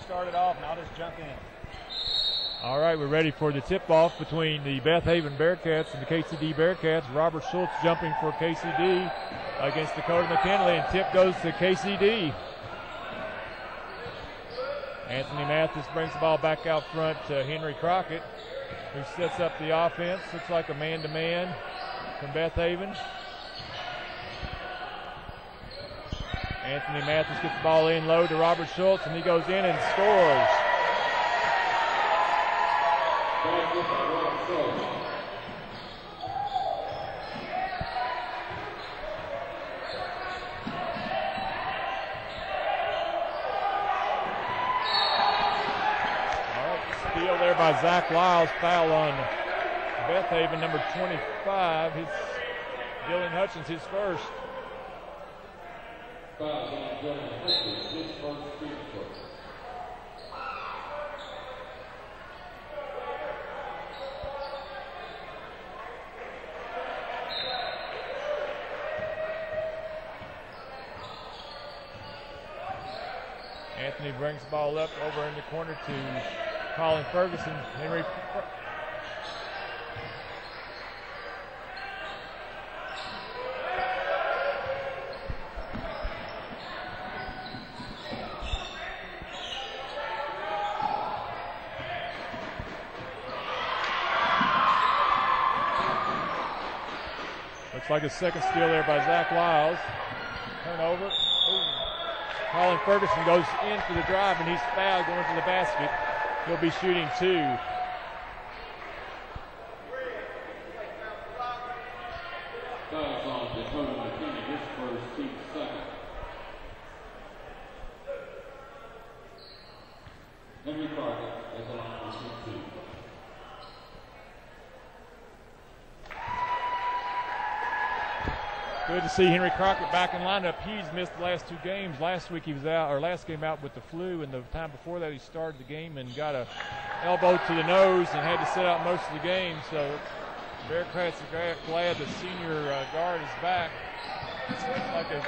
Start it off, and I'll just jump in. All right, we're ready for the tip-off between the Beth Haven Bearcats and the KCD Bearcats. Robert Schultz jumping for KCD against Dakota McKinley, and tip goes to KCD. Anthony Mathis brings the ball back out front to Henry Crockett, who sets up the offense. Looks like a man-to-man from Beth Haven. Anthony Mathis gets the ball in low to Robert Schultz, and he goes in and scores. All right, steal there by Zach Lyles. Foul on Beth Haven, number 25. Dylan Hutchins, his first. Anthony brings the ball up over in the corner to Colin Ferguson. Henry looks like a second steal there by Zach Lyles. Turnover. Colin Ferguson goes in for the drive, and he's fouled going to the basket. He'll be shooting two. Fouls on Dakota McKinney, his first, team second. Henry Crockett is on for two. Good to see Henry Crockett back in lineup. He's missed the last two games. Last week he was out, or last game out with the flu, and the time before that he started the game and got a elbow to the nose and had to sit out most of the game. So Bearcats are glad the senior guard is back. It's like a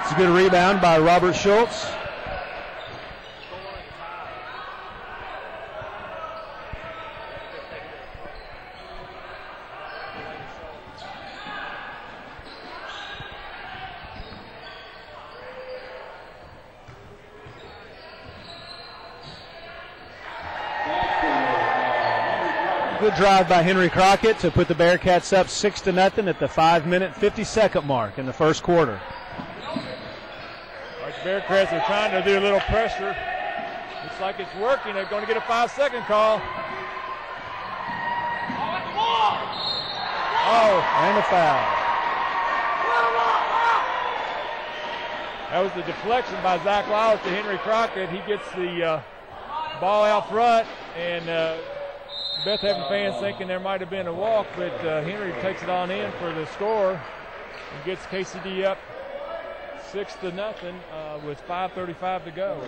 It's a good rebound by Robert Schultz. Good drive by Henry Crockett to put the Bearcats up 6-0 at the 5-minute 50-second mark in the first quarter. Right, the Bearcats are trying to do a little pressure. Looks like it's working. They're going to get a 5-second call. Oh, and a foul. That was the deflection by Zach Lyles to Henry Crockett. He gets the ball out front, and Beth Haven fans thinking there might have been a walk, but Henry takes it on in for the score and gets KCD up 6-0 with 5:35 to go.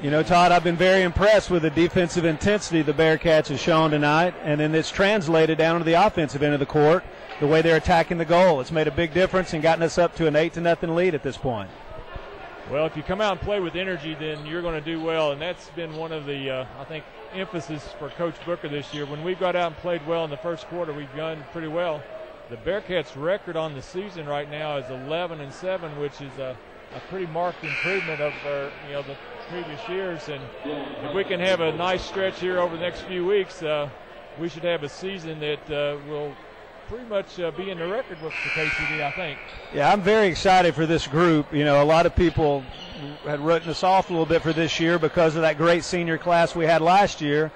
You know, Todd, I've been very impressed with the defensive intensity the Bearcats have shown tonight, and then it's translated down to the offensive end of the court, the way they're attacking the goal. It's made a big difference and gotten us up to an 8-0 lead at this point. Well, if you come out and play with energy, then you're going to do well, and that's been one of the, I think, emphasis for Coach Booker this year. When we got out and played well in the first quarter, we've done pretty well. The Bearcats' record on the season right now is 11-7, which is a pretty marked improvement of the previous years. And if we can have a nice stretch here over the next few weeks, we should have a season that will pretty much be in the record book for KCD, I think. Yeah, I'm very excited for this group. You know, a lot of people had written us off a little bit for this year because of that great senior class we had last year.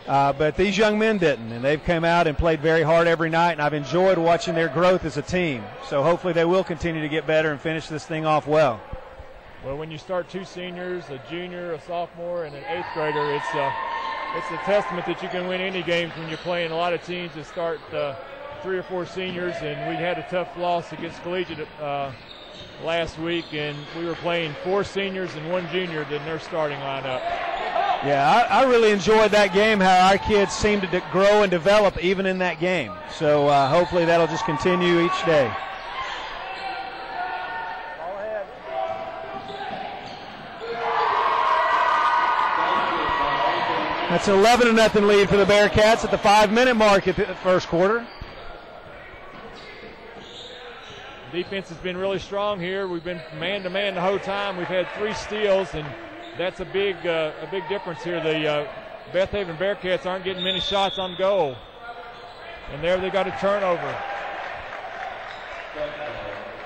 But these young men didn't, and they've come out and played very hard every night, and I've enjoyed watching their growth as a team. So hopefully they will continue to get better and finish this thing off well. Well, when you start two seniors, a junior, a sophomore, and an eighth grader, it's a testament that you can win any games when you're playing a lot of teams that start 3 or 4 seniors, and we had a tough loss against Collegiate last week, and we were playing 4 seniors and 1 junior in their starting lineup. Yeah, I really enjoyed that game, how our kids seemed to grow and develop even in that game. So hopefully that'll just continue each day. That's an 11-0 lead for the Bearcats at the 5-minute mark at the first quarter. Defense has been really strong here. We've been man-to-man the whole time. We've had 3 steals, and that's a big difference here. The Beth Haven Bearcats aren't getting many shots on goal. And there they got a turnover.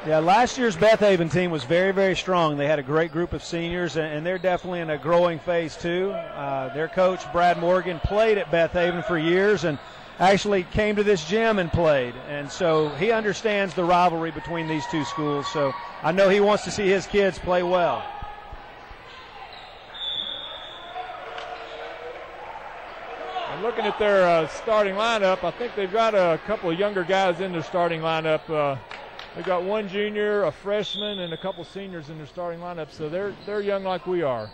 Yeah, last year's Beth Haven team was very, very strong. They had a great group of seniors, and they're definitely in a growing phase too. Their coach, Brad Morgan, played at Beth Haven for years and actually came to this gym and played. And so he understands the rivalry between these two schools. So I know he wants to see his kids play well. And looking at their starting lineup, I think they've got a couple of younger guys in their starting lineup. They've got 1 junior, a freshman, and a couple seniors in their starting lineup. So they're young like we are.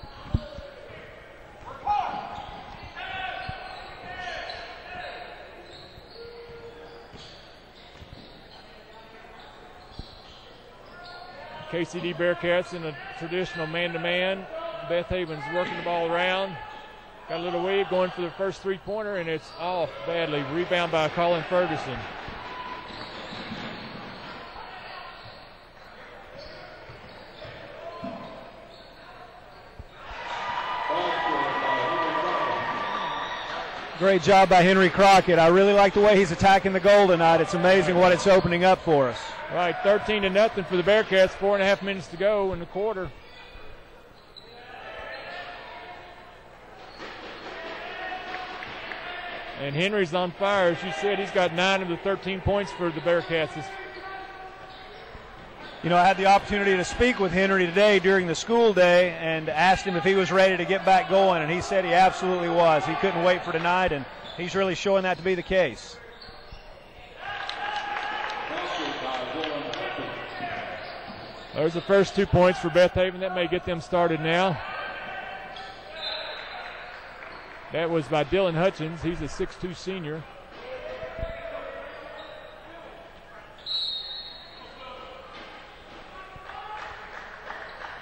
KCD Bearcats in a traditional man-to-man. Beth Haven's working the ball around. Got a little weave going for the first 3-pointer, and it's off badly. Rebound by Colin Ferguson. Great job by Henry Crockett. I really like the way he's attacking the goal tonight. It's amazing what it's opening up for us. Right, 13-0 for the Bearcats. 4.5 minutes to go in the quarter. And Henry's on fire. As you said, he's got 9 of the 13 points for the Bearcats. You know, I had the opportunity to speak with Henry today during the school day and asked him if he was ready to get back going, and he said he absolutely was. He couldn't wait for tonight, and he's really showing that to be the case. There's the first 2 points for Beth Haven. That may get them started now. That was by Dylan Hutchins. He's a 6'2 senior.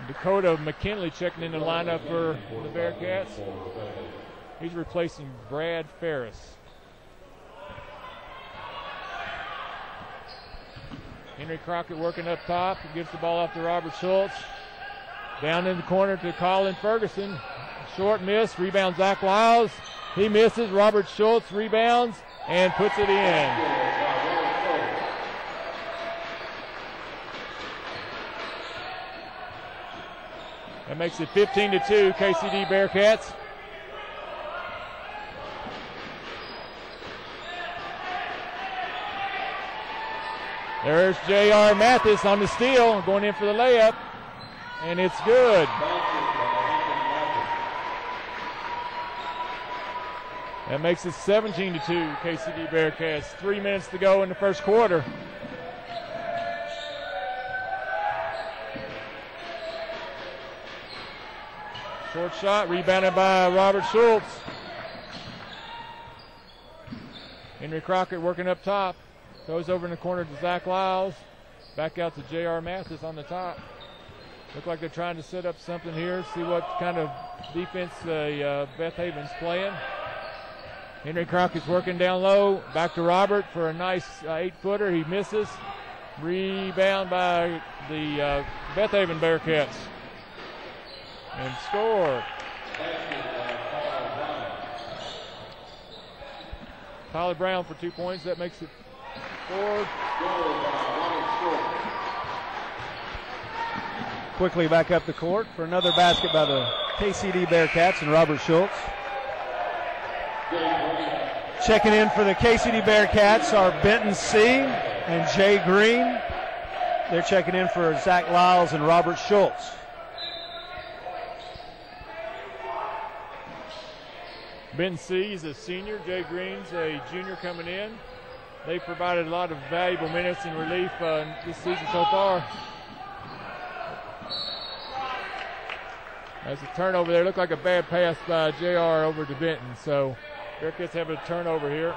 Dakota McKinley checking in the lineup for the Bearcats. He's replacing Brad Ferris. Henry Crockett working up top. He gives the ball off to Robert Schultz. Down in the corner to Colin Ferguson. Short miss. Rebound Zach Lyles. He misses. Robert Schultz rebounds and puts it in. That makes it 15-2, KCD Bearcats. There's J.R. Mathis on the steal, going in for the layup, and it's good. That makes it 17-2, KCD Bearcats. 3 minutes to go in the first quarter. Short shot, rebounded by Robert Schultz. Henry Crockett working up top. Goes over in the corner to Zach Lyles. Back out to J.R. Mathis on the top. Look like they're trying to set up something here, see what kind of defense Beth Haven's playing. Henry Crockett's working down low. Back to Robert for a nice 8-footer. He misses. Rebound by the Beth Haven Bearcats. And score. Tyler Brown for 2 points. That makes it 4. Quickly back up the court for another basket by the KCD Bearcats and Robert Schultz. Checking in for the KCD Bearcats are Benton C. and Jay Green. They're checking in for Zach Lyles and Robert Schultz. Ben C. is a senior. Jay Green's a junior coming in. They've provided a lot of valuable minutes in relief this season so far. There's a turnover there. Looked like a bad pass by JR over to Benton. So Bearcats have a turnover here.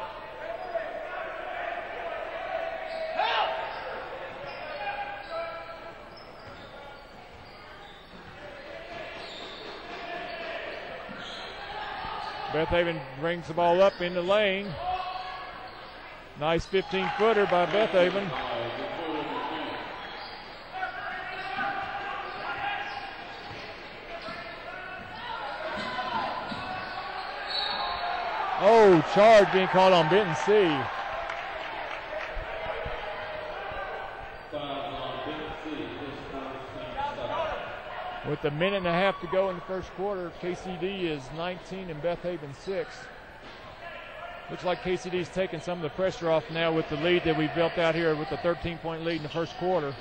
Beth Haven brings the ball up in the lane. Nice 15-footer by Beth Haven. Oh, charge being called on Benton C. With a minute and a half to go in the first quarter, KCD is 19 and Beth Haven 6. Looks like KCD's taking some of the pressure off now with the lead that we built out here with the 13-point lead in the first quarter.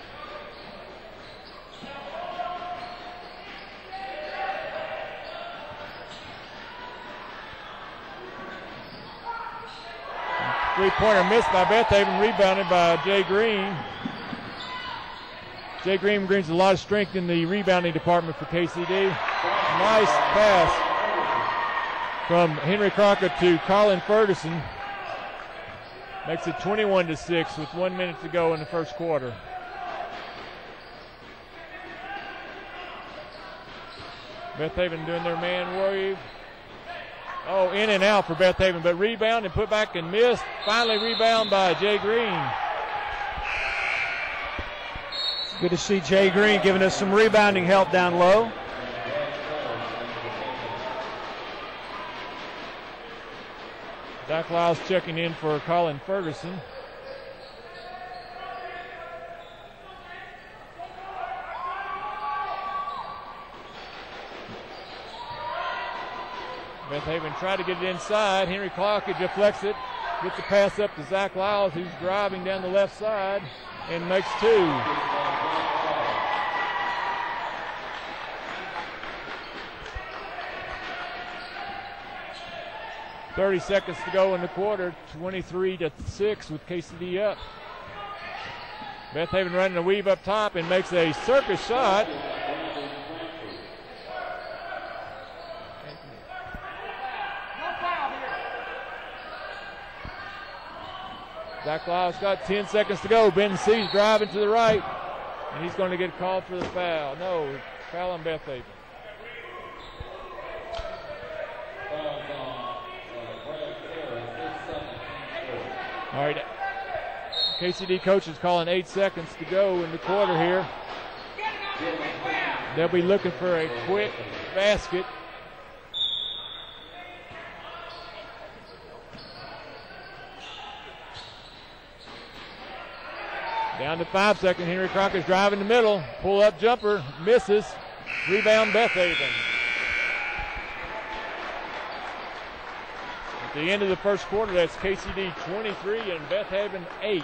Three-pointer missed by Beth Haven, rebounded by Jay Green. Jay Green brings a lot of strength in the rebounding department for KCD. Nice pass from Henry Crockett to Colin Ferguson. Makes it 21-6 with 1 minute to go in the first quarter. Beth Haven doing their man wave. Oh, in and out for Beth Haven, but rebound and put back and missed. Finally rebound by Jay Green. Good to see Jay Green giving us some rebounding help down low. Zach Lyles checking in for Colin Ferguson. Beth Haven tried to get it inside. Henry Crockett deflects it. Gets the pass up to Zach Lyles, who's driving down the left side and makes 2. 30 seconds to go in the quarter, 23-6 with KCD up. Beth Haven running a weave up top and makes a circus shot. Zach Lyles got 10 seconds to go. Ben C's driving to the right, and he's going to get called for the foul. No, foul on Beth Haven. All right, KCD coach is calling 8 seconds to go in the quarter here. They'll be looking for a quick basket. Down to 5 seconds. Henry Crockett's driving the middle. Pull up jumper. Misses. Rebound Beth Haven. At the end of the first quarter, that's KCD 23 and Beth Haven 8.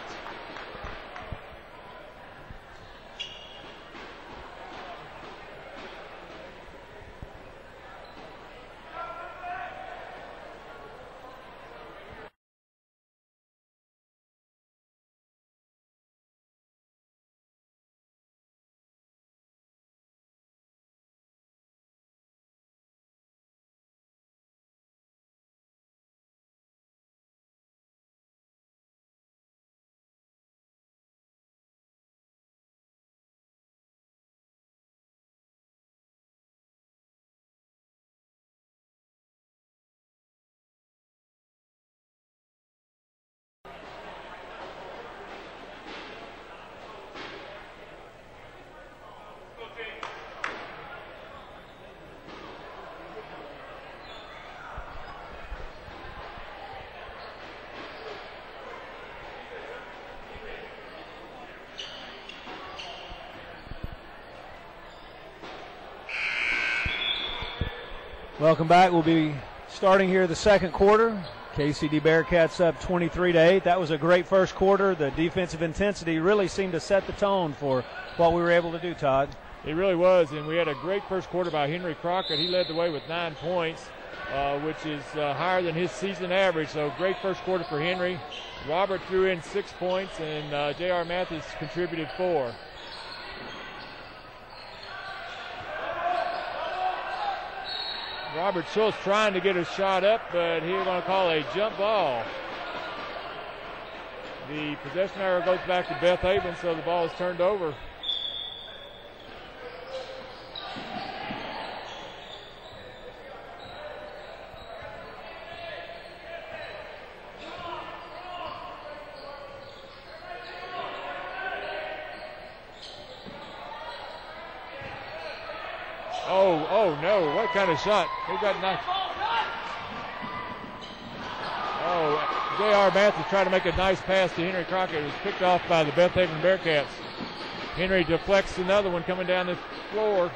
Welcome back. We'll be starting here the second quarter. KCD Bearcats up 23-8. That was a great first quarter. The defensive intensity really seemed to set the tone for what we were able to do, Todd. It really was, and we had a great first quarter by Henry Crockett. He led the way with 9 points, which is higher than his season average. So great first quarter for Henry. Robert threw in 6 points, and J.R. Mathis contributed 4. Robert Schultz trying to get a shot up, but he's going to call a jump ball. The possession arrow goes back to Beth Haven, so the ball is turned over. Oh no, what kind of shot? He got knocked. Oh, J.R. Mathis trying to make a nice pass to Henry Crockett. It was picked off by the Beth Haven Bearcats. Henry deflects another one coming down the floor.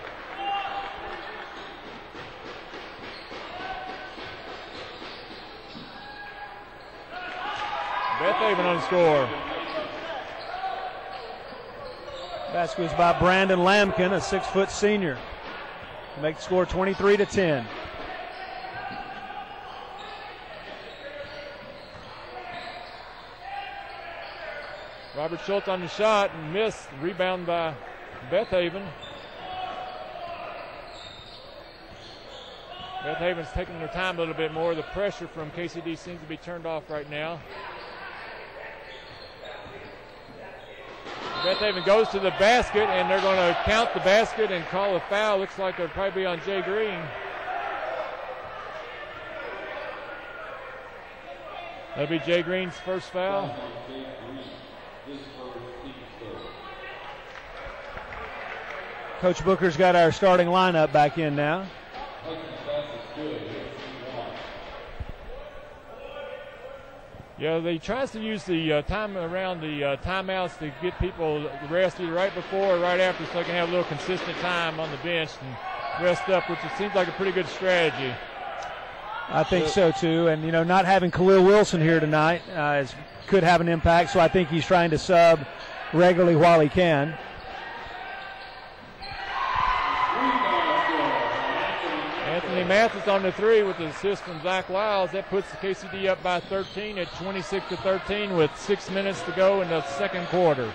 Beth Haven on the score. Basket was by Brandon Lampkin, a 6-foot senior. Make the score 23-10. Robert Schultz on the shot and missed. Rebound by Beth Haven. Beth Haven's taking their time a little bit more. The pressure from KCD seems to be turned off right now. Beth Haven goes to the basket, and they're going to count the basket and call a foul. Looks like it'll probably be on Jay Green. That'll be Jay Green's first foul. Coach Booker's got our starting lineup back in now. Yeah, they tries to use the time around the timeouts to get people rest either right before or right after, so they can have a little consistent time on the bench and rest up, which it seems like a pretty good strategy. I think so too, and you know, not having Khalil Wilson here tonight could have an impact. So I think he's trying to sub regularly while he can. Anthony Mathis on the 3 with the assist from Zach Lyles. That puts the KCD up by 13 at 26-13 with 6 minutes to go in the second quarter.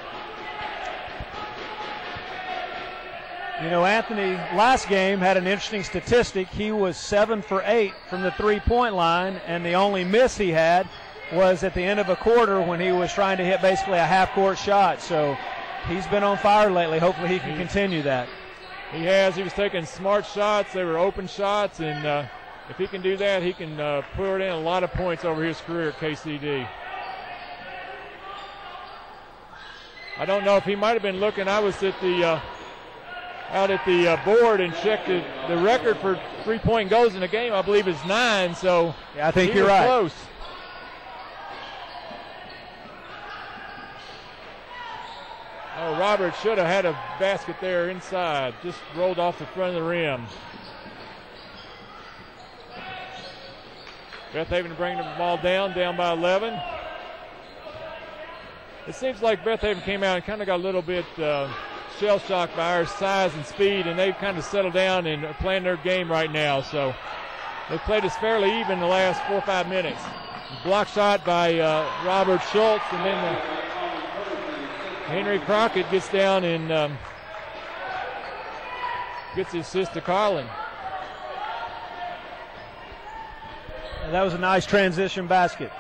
You know, Anthony last game had an interesting statistic. He was 7 for 8 from the 3-point line, and the only miss he had was at the end of a quarter when he was trying to hit basically a half-court shot. So he's been on fire lately. Hopefully he can continue that. He has. He was taking smart shots. They were open shots, and if he can do that, he can put in a lot of points over his career at KCD. I don't know if he might have been looking. I was at the out at the board and checked the record for 3-point goals in a game. I believe is 9. So yeah, I think you're right. Close. Oh, Robert should have had a basket there inside. Just rolled off the front of the rim. Beth Haven bringing the ball down by 11. It seems like Beth Haven came out and kind of got a little bit shell-shocked by our size and speed, and they've kind of settled down and are playing their game right now. So they played us fairly even the last 4 or 5 minutes. Block shot by Robert Schultz, and then Henry Crockett gets down and gets the assist to Carlin. And that was a nice transition basket.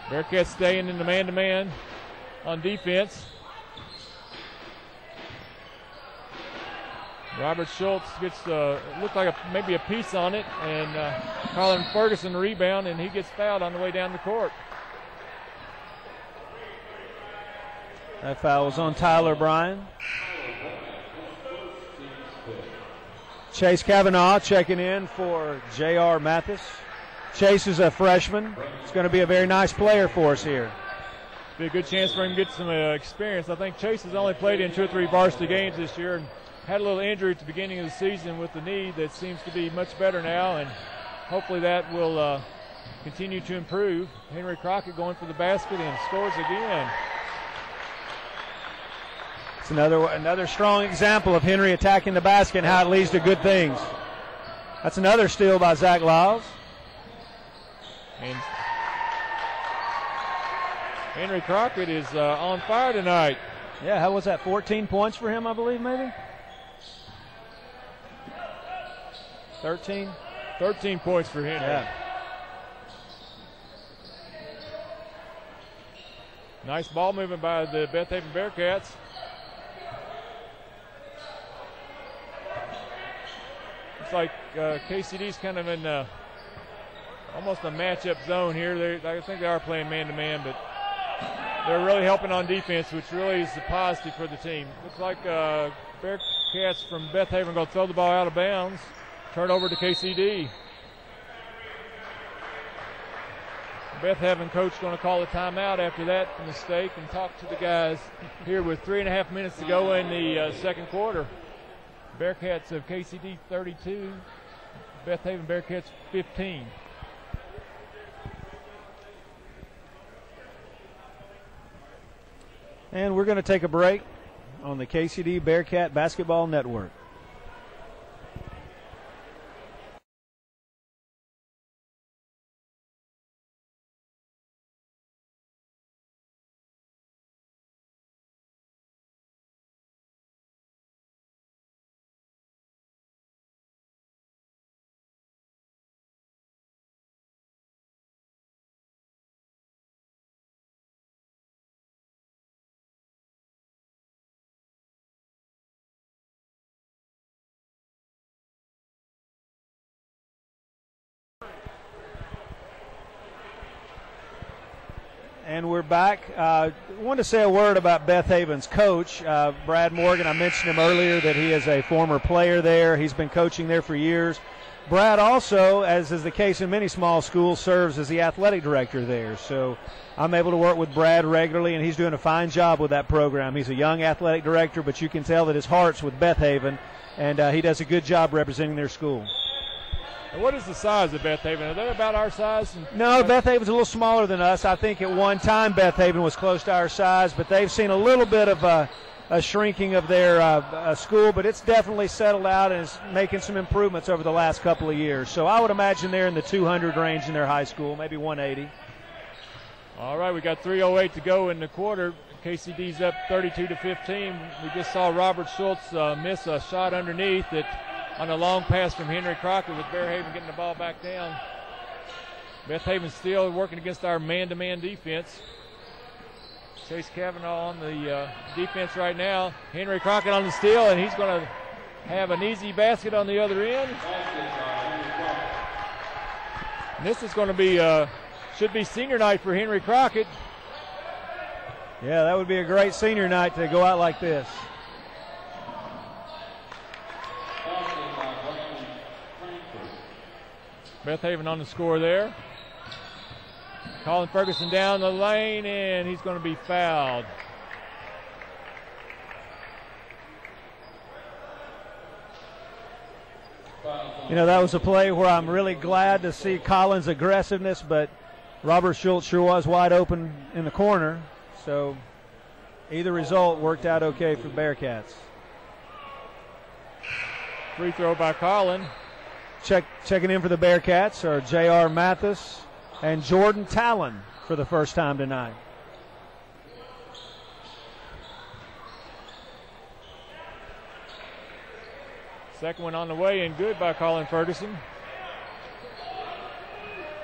Bearcats staying in the man-to-man on defense. Robert Schultz gets looked like maybe a piece on it, and Colin Ferguson the rebound, and he gets fouled on the way down the court. That foul was on Tyler Bryan. Chase Kavanaugh checking in for J.R. Mathis. Chase is a freshman. He's going to be a very nice player for us here. Be a good chance for him to get some experience. I think Chase has only played in 2 or 3 varsity games this year and had a little injury at the beginning of the season with the knee that seems to be much better now, and hopefully that will continue to improve. Henry Crockett going for the basket and scores again. It's another strong example of Henry attacking the basket and how it leads to good things. That's another steal by Zach Lyles. And Henry Crockett is on fire tonight. Yeah, how was that? 14 points for him, I believe, maybe? 13? 13 points for Henry. Yeah. Nice ball movement by the Beth Haven Bearcats. Looks like KCD's kind of in almost a matchup zone here. I think they are playing man-to-man, but they're really helping on defense, which really is a positive for the team. Looks like Bearcats from Beth Haven going to throw the ball out of bounds. Turn over to KCD. Beth Haven coach going to call a timeout after that mistake and talk to the guys here with 3.5 minutes to go in the second quarter. Bearcats of KCD 32, Beth Haven Bearcats 15. And we're going to take a break on the KCD Bearcat Basketball Network. And we're back. I want to say a word about Beth Haven's coach, Brad Morgan. I mentioned him earlier that he is a former player there. He's been coaching there for years. Brad also, as is the case in many small schools, serves as the athletic director there. So I'm able to work with Brad regularly, and he's doing a fine job with that program. He's a young athletic director, but you can tell that his heart's with Beth Haven, and he does a good job representing their school. And what is the size of Beth Haven? Are they about our size? No, Beth Haven's a little smaller than us. I think at one time Beth Haven was close to our size, but they've seen a little bit of a shrinking of their school, but it's definitely settled out and is making some improvements over the last couple of years. So I would imagine they're in the 200 range in their high school, maybe 180. All right, we got 3:08 to go in the quarter. KCD's up 32-15. We just saw Robert Schultz miss a shot underneath it on a long pass from Henry Crockett, with Bear Haven getting the ball back down. Beth Haven still working against our man-to-man defense. Chase Kavanaugh on the defense right now. Henry Crockett on the steal, and he's going to have an easy basket on the other end. And this is going to be should be senior night for Henry Crockett. Yeah, that would be a great senior night to go out like this. Beth Haven on the score there. Colin Ferguson down the lane, and he's going to be fouled. You know, that was a play where I'm really glad to see Colin's aggressiveness, but Robert Schultz sure was wide open in the corner. So either result worked out okay for Bearcats. Free throw by Colin. Checking in for the Bearcats are J.R. Mathis and Jordan Talon for the first time tonight. Second one on the way and good by Colin Ferguson.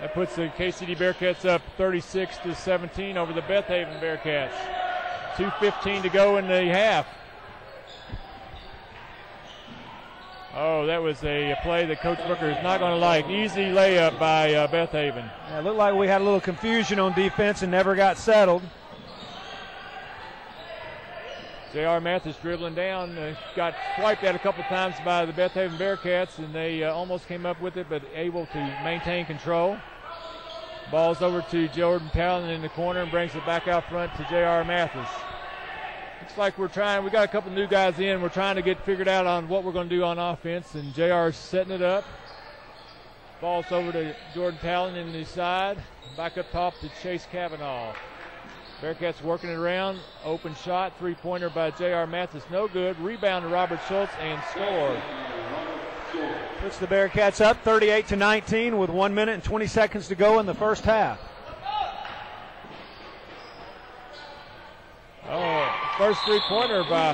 That puts the KCD Bearcats up 36-17 over the Beth Haven Bearcats. 2:15 to go in the half. Oh, that was a play that Coach Booker is not going to like. Easy layup by Beth Haven. Yeah, it looked like we had a little confusion on defense and never got settled. J.R. Mathis dribbling down, got swiped at a couple times by the Beth Haven Bearcats, and they almost came up with it, but able to maintain control. Ball's over to Jordan Talon in the corner and brings it back out front to J.R. Mathis. Looks like we got a couple new guys in. We're trying to get figured out on what we're going to do on offense, and J.R.'s setting it up. Ball's over to Jordan Talon in the side. Back up top to Chase Cavanaugh. Bearcats working it around. Open shot, three-pointer by J.R. Mathis. No good. Rebound to Robert Schultz and scored. Puts the Bearcats up 38-19 with 1 minute and 20 seconds to go in the first half. Oh, first three-pointer by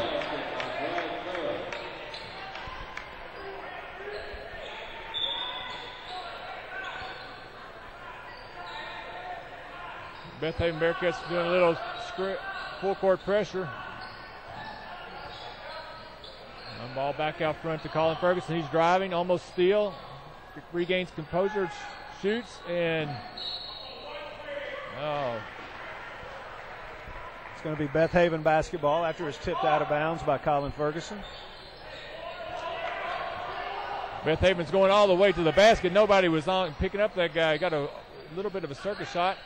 Beth Haven Bearcats doing a little full-court pressure. One ball back out front to Colin Ferguson. He's driving, almost steal. Regains composure, shoots, and it's going to be Beth Haven basketball after it was tipped out of bounds by Colin Ferguson. Beth Haven's going all the way to the basket. Nobody was on picking up that guy. Got a little bit of a circus shot.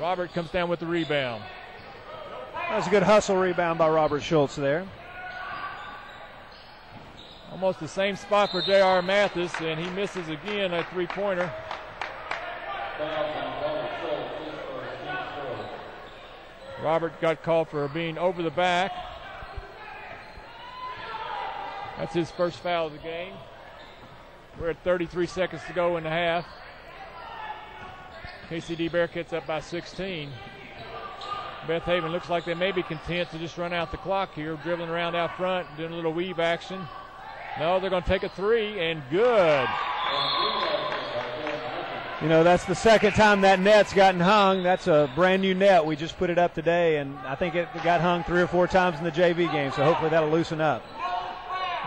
Robert comes down with the rebound. That was a good hustle rebound by Robert Schultz there. Almost the same spot for J.R. Mathis, and he misses again a three-pointer. Robert got called for being over the back. That's his first foul of the game. We're at 33 seconds to go in the half. KCD Bearcats up by 16. Beth Haven looks like they may be content to just run out the clock here, dribbling around out front, doing a little weave action. No, they're going to take a three, and good. You know, that's the second time that net's gotten hung. That's a brand new net. We just put it up today, and I think it got hung 3 or 4 times in the JV game, so hopefully that'll loosen up.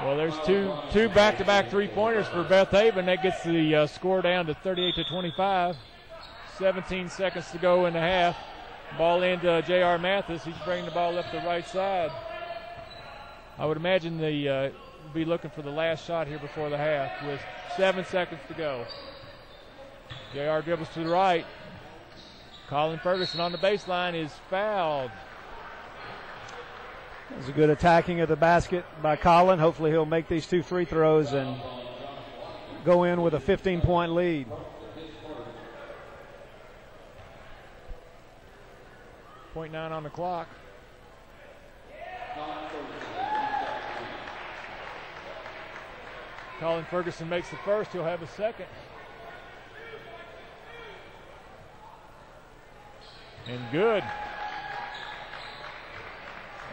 Well, there's two back-to-back three-pointers for Beth Haven. That gets the score down to 38-25. 17 seconds to go in the half. Ball into J.R. Mathis. He's bringing the ball up the right side. I would imagine they be looking for the last shot here before the half with 7 seconds to go. J.R. dribbles to the right. Colin Ferguson on the baseline is fouled. It was a good attacking of the basket by Colin. Hopefully he'll make these 2 free throws and go in with a 15-point lead. .9 on the clock. Colin Ferguson makes the first. He'll have a second. And good.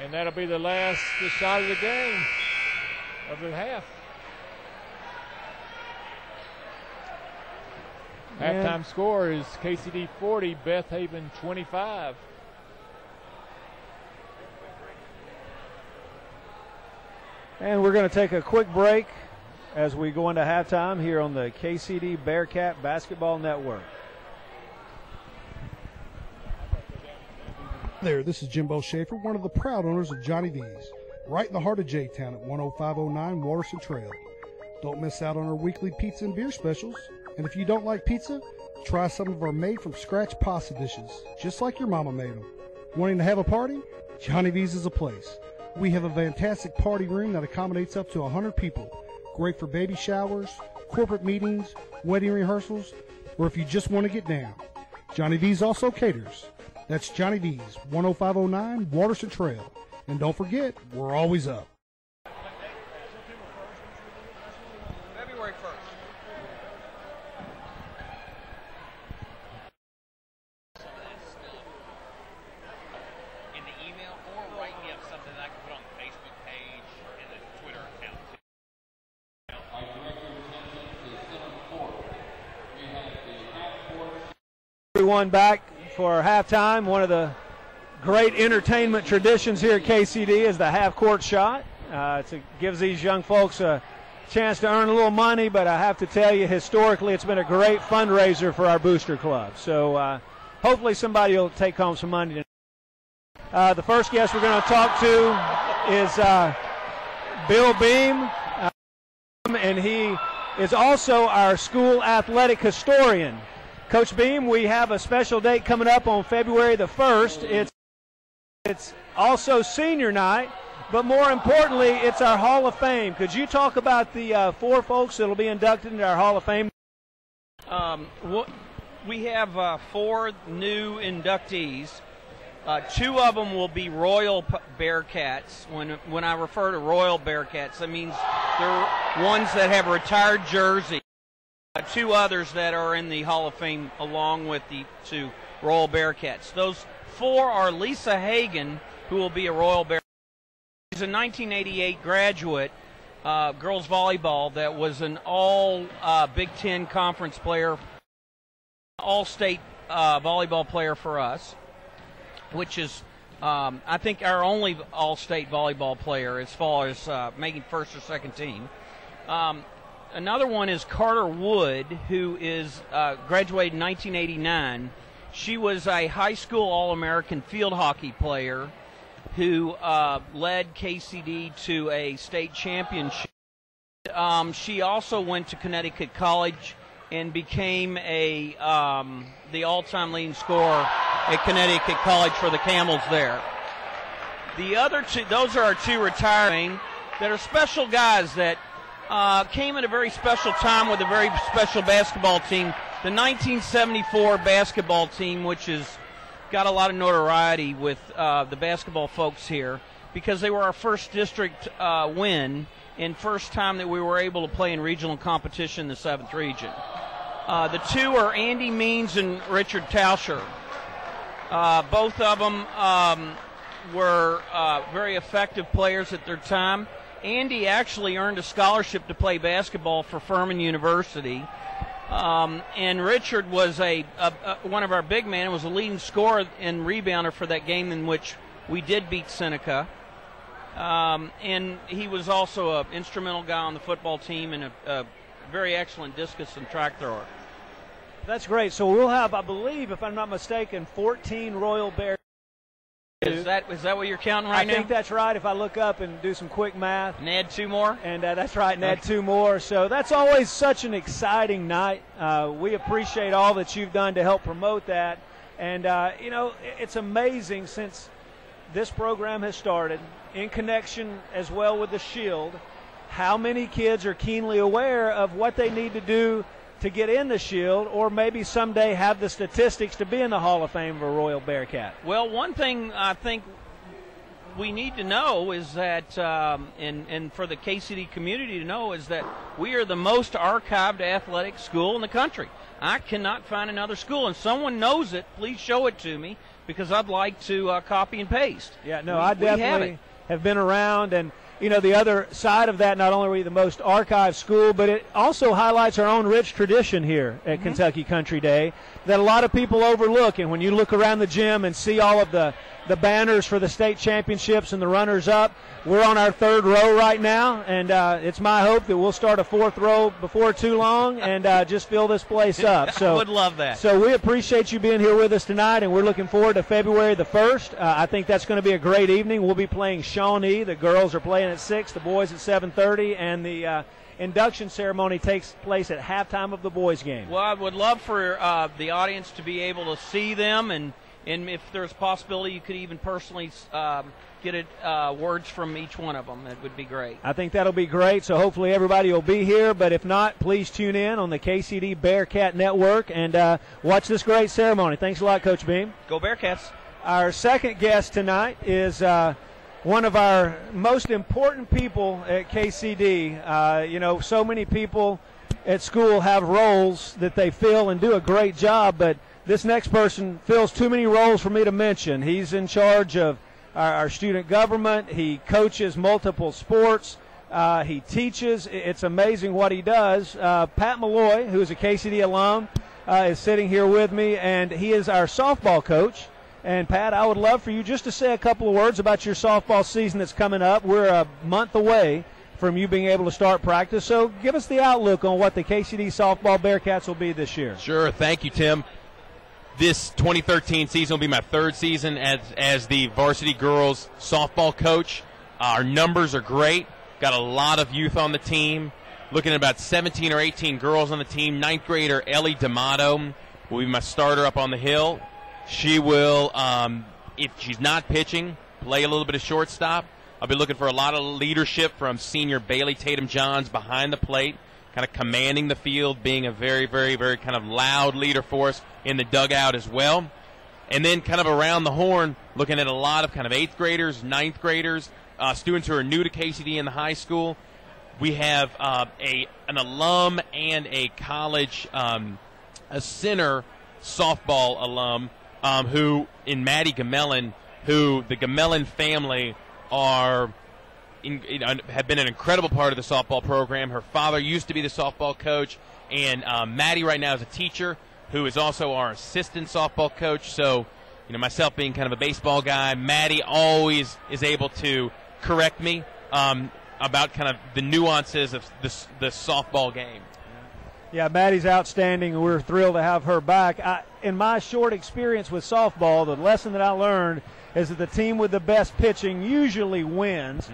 And that'll be the last shot of the game of the half. Halftime score is KCD 40, Beth Haven 25. And we're going to take a quick break as we go into halftime here on the KCD Bearcat Basketball Network. There, this is Jimbo Schaefer, one of the proud owners of Johnny D's, right in the heart of J-Town at 10509 Waterson Trail. Don't miss out on our weekly pizza and beer specials. And if you don't like pizza, Try some of our made-from-scratch pasta dishes, just like your mama made them. Wanting to have a party? Johnny V's is a place. We have a fantastic party room that accommodates up to 100 people. Great for baby showers, corporate meetings, wedding rehearsals, or if you just want to get down. Johnny V's also caters. That's Johnny V's, 10509 Waterston Trail. And don't forget, we're always up. February 1st. In the email or write me up something that I can put on the Facebook page and the Twitter account. Everyone back for halftime. One of the great entertainment traditions here at KCD is the half-court shot. It gives these young folks a chance to earn a little money, but I have to tell you, historically, it's been a great fundraiser for our booster club. So hopefully somebody will take home some money. The first guest we're going to talk to is Bill Beam, and he is also our school athletic historian. Coach Beam, we have a special date coming up on February the 1st. It's also senior night, but more importantly, it's our Hall of Fame. Could you talk about the 4 folks that will be inducted into our Hall of Fame? We have 4 new inductees. 2 of them will be Royal Bearcats. When I refer to Royal Bearcats, that means they're ones that have a retired jersey. 2 others that are in the Hall of Fame along with the 2 Royal Bearcats. Those 4 are Lisa Hagan, who will be a Royal Bearcat. She's a 1988 graduate, girls volleyball, that was an all Big Ten conference player, all-state volleyball player for us, which is, I think, our only all-state volleyball player as far as making first or second team. Another one is Carter Wood, who is graduated in 1989. She was a high school All-American field hockey player who led KCD to a state championship. She also went to Connecticut College and became the all-time leading scorer at Connecticut College for the Camels there. The other 2, those are our 2 retiring that are special guys that came at a very special time with a very special basketball team, the 1974 basketball team, which has got a lot of notoriety with the basketball folks here because they were our first district win and first time that we were able to play in regional competition in the 7th region. The 2 are Andy Means and Richard Tauscher. Both of them were very effective players at their time. Andy actually earned a scholarship to play basketball for Furman University. And Richard was one of our big men, was a leading scorer and rebounder for that game in which we did beat Seneca. And he was also an instrumental guy on the football team and a very excellent discus and track thrower. That's great. So we'll have, I believe, if I'm not mistaken, 14 Royal Bears. Is that what you're counting right now? I think that's right if I look up and do some quick math. And add 2 more? And that's right, and add 2 more. So that's always such an exciting night. We appreciate all that you've done to help promote that. And, it's amazing since this program has started, in connection as well with the Shield, how many kids are keenly aware of what they need to do to get in the Shield, or maybe someday have the statistics to be in the Hall of Fame of a Royal Bearcat. Well, one thing I think we need to know is that, and for the KCD community to know, is that we are the most archived athletic school in the country. I cannot find another school, and someone knows it. Please show it to me because I'd like to copy and paste. Yeah, no, I definitely have been around, and the other side of that, not only are we the most archived school, but it also highlights our own rich tradition here at Kentucky Country Day that a lot of people overlook. And when you look around the gym and see all of the the banners for the state championships and the runners-up. We're on our third row right now, and it's my hope that we'll start a fourth row before too long and just fill this place up. So I would love that. So we appreciate you being here with us tonight, and we're looking forward to February the 1st. I think that's going to be a great evening. We'll be playing Shawnee. The girls are playing at 6, the boys at 7:30, and the induction ceremony takes place at halftime of the boys' game. Well, I would love for the audience to be able to see them, and if there's a possibility, you could even personally get words from each one of them. That would be great. I think that'll be great, so hopefully everybody will be here. But if not, please tune in on the KCD Bearcat Network and watch this great ceremony. Thanks a lot, Coach Beam. Go Bearcats. Our second guest tonight is one of our most important people at KCD. So many people at school have roles that they fill and do a great job, but this next person fills too many roles for me to mention. He's in charge of our student government. He coaches multiple sports. He teaches. It's amazing what he does. Pat Malloy, who is a KCD alum, is sitting here with me, and he is our softball coach. And, Pat, I would love for you just to say a couple of words about your softball season that's coming up. We're a month away from you being able to start practice. So give us the outlook on what the KCD softball Bearcats will be this year. Sure. Thank you, Tim. This 2013 season will be my third season as the varsity girls softball coach. Our numbers are great. Got a lot of youth on the team. Looking at about 17 or 18 girls on the team. Ninth grader Ellie D'Amato will be my starter up on the hill. She will, if she's not pitching, play a little bit of shortstop. I'll be looking for a lot of leadership from senior Bailey Tatum-Johns behind the plate, kind of commanding the field, being a very, very, very kind of loud leader for us in the dugout as well. And then kind of around the horn, looking at a lot of kind of 8th graders, 9th graders, students who are new to KCD in the high school. We have an alum and a college, a center softball alum who, in Maddie Gamelin, who the Gamelin family have been an incredible part of the softball program. Her father used to be the softball coach, and Maddie right now is a teacher who is also our assistant softball coach. So, myself being kind of a baseball guy, Maddie always is able to correct me about kind of the nuances of the softball game. Yeah, Maddie's outstanding, and we're thrilled to have her back. In my short experience with softball, the lesson that I learned is that the team with the best pitching usually wins.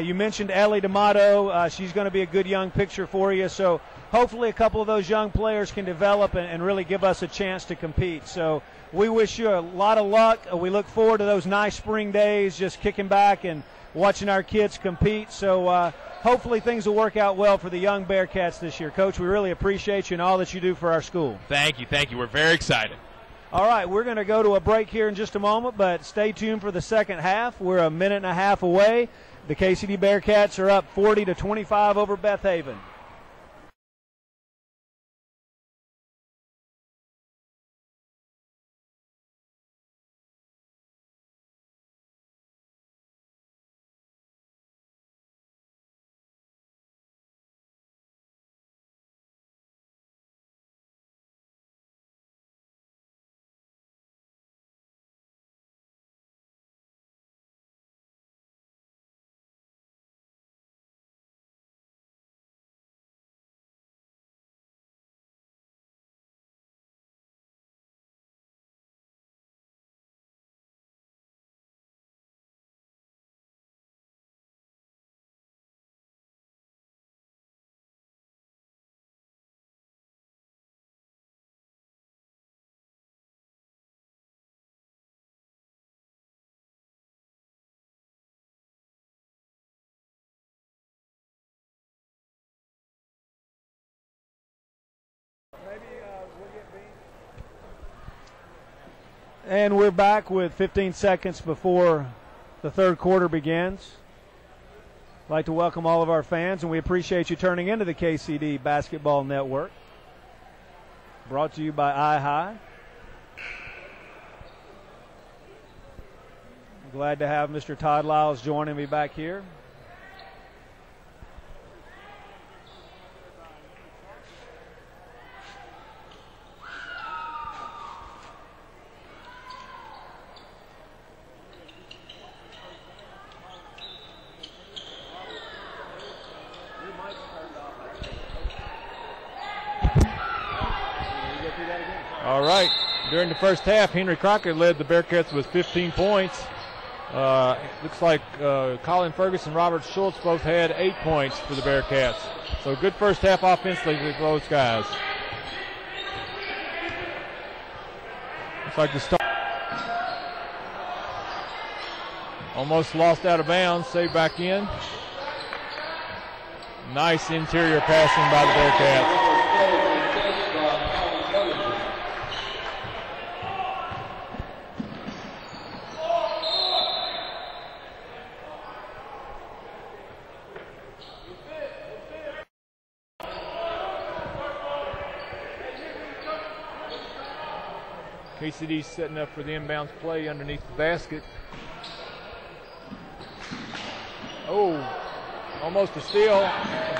You mentioned Ellie D'Amato. She's going to be a good young pitcher for you. So hopefully a couple of those young players can develop and really give us a chance to compete. So we wish you a lot of luck. We look forward to those nice spring days, just kicking back and watching our kids compete. So hopefully things will work out well for the young Bearcats this year. Coach, we really appreciate you and all that you do for our school. Thank you. Thank you. We're very excited. All right, we're going to go to a break here in just a moment, but stay tuned for the second half. We're a minute and a half away. The KCD Bearcats are up 40-25 over Beth Haven. And we're back with 15 seconds before the third quarter begins. I'd like to welcome all of our fans, and we appreciate you turning into the KCD Basketball Network. Brought to you by iHigh. I'm glad to have Mr. Todd Lyles joining me back here. All right. During the first half, Henry Crockett led the Bearcats with 15 points. Looks like Colin Ferguson and Robert Schultz both had 8 points for the Bearcats. So good first half offensively with those guys. Looks like the start. Almost lost out of bounds, saved back in. Nice interior passing by the Bearcats. KCD setting up for the inbounds play underneath the basket. Oh, almost a steal.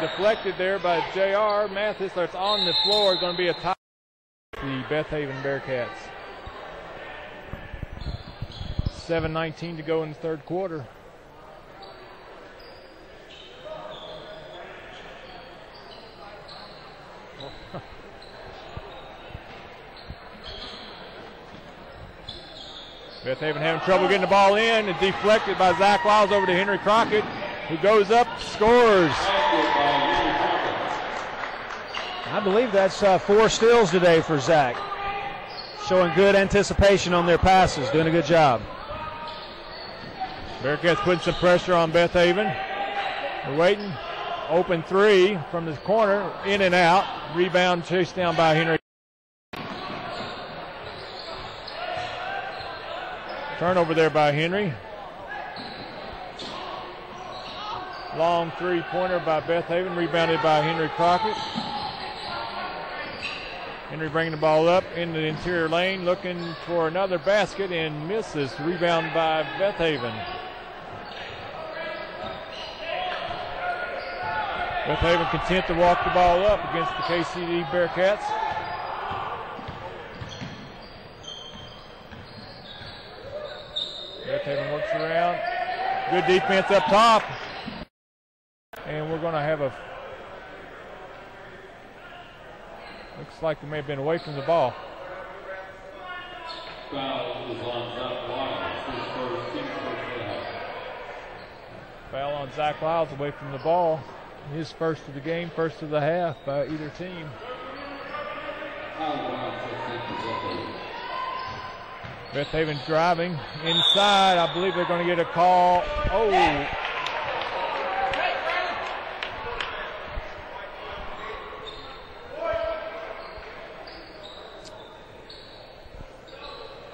Deflected there by J.R. Mathis. That's on the floor. Going to be a tie for the Beth Haven Bearcats. 7:19 to go in the third quarter. Beth Haven having trouble getting the ball in, and deflected by Zach Wiles over to Henry Crockett, who goes up, scores. I believe that's 4 steals today for Zach. Showing good anticipation on their passes, doing a good job. Bearcats putting some pressure on Beth Haven. They're waiting. Open 3 from the corner, in and out. Rebound chased down by Henry. Turnover there by Henry. Long 3-pointer by Beth Haven, rebounded by Henry Crockett. Henry bringing the ball up in the interior lane, looking for another basket and misses. Rebound by Beth Haven. Beth Haven content to walk the ball up against the KCD Bearcats. Beth Haven works around. Good defense up top. And we're going to have a... Looks like they may have been away from the ball. Foul on Zach Wiles away from the ball. His first of the game, first of the half by either team. Beth Haven driving inside. I believe they're going to get a call. Oh.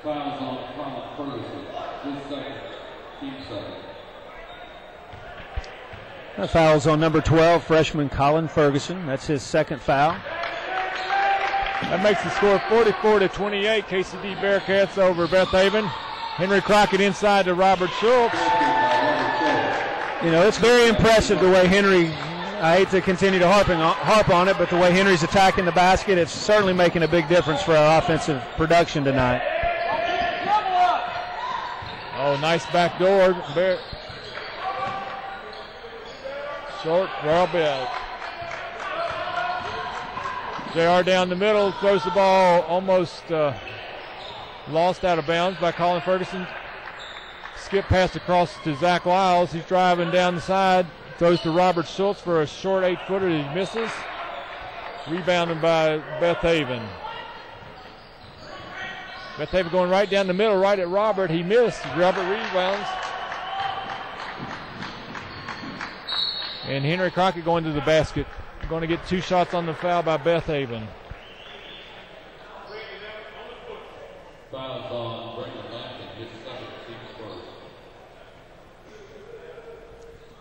Fouls on Colin Ferguson. His second, team second. Fouls on number 12, freshman Colin Ferguson. That's his second foul. That makes the score 44-28. KCD Bearcats over Beth Haven. Henry Crockett inside to Robert Schultz. You know, it's very impressive the way Henry, I hate to continue to harp on it, but the way Henry's attacking the basket, it's certainly making a big difference for our offensive production tonight. Oh, nice back door. Short, well bit. JR down the middle, throws the ball almost lost out of bounds by Colin Ferguson. Skip pass across to Zach Wiles. He's driving down the side, throws to Robert Schultz for a short 8-footer. He misses. Rebounded by Beth Haven. Beth Haven going right down the middle, right at Robert. He missed. Robert rebounds. And Henry Crockett going to the basket. Going to get 2 shots on the foul by Beth Haven. Fouls on Brendan Lampton, his second, team first.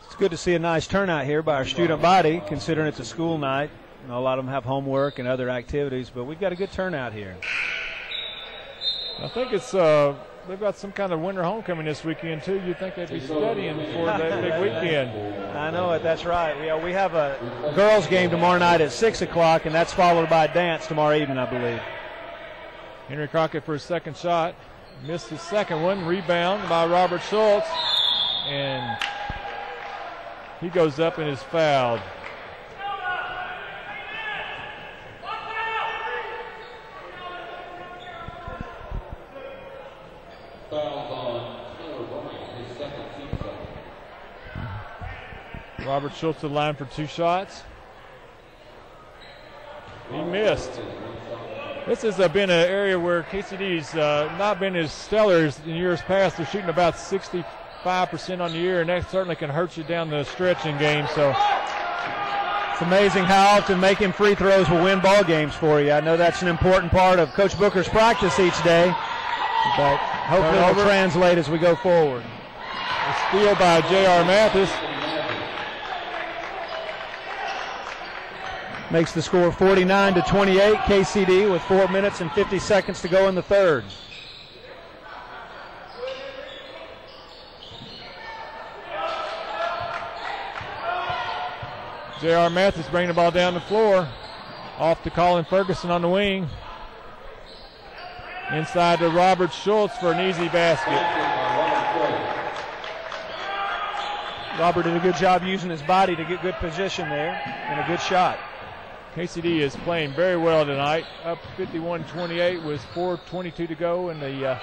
It's good to see a nice turnout here by our student body, considering it's a school night. You know, a lot of them have homework and other activities, but we've got a good turnout here. I think it's they've got some kind of winter homecoming this weekend too. You'd think they'd be studying for that big weekend. I know it. That's right. We have a girls' game tomorrow night at 6 o'clock, and that's followed by a dance tomorrow evening, I believe. Henry Crockett for his second shot. Missed his second one. Rebound by Robert Schultz. And he goes up and is fouled. Robert Schultz to the line for 2 shots. He missed. This has been an area where KCD's not been as stellar as in years past. They're shooting about 65% on the year, and that certainly can hurt you down the stretch in games. So it's amazing how often making free throws will win ball games for you. I know that's an important part of Coach Booker's practice each day, but hopefully it'll translate as we go forward. A steal by J.R. Mathis. Makes the score 49-28. KCD with 4 minutes and 50 seconds to go in the third. J.R. Mathis bringing the ball down the floor. Off to Colin Ferguson on the wing. Inside to Robert Schultz for an easy basket. Robert did a good job using his body to get good position there and a good shot. KCD is playing very well tonight. Up 51-28 with 4:22 to go in the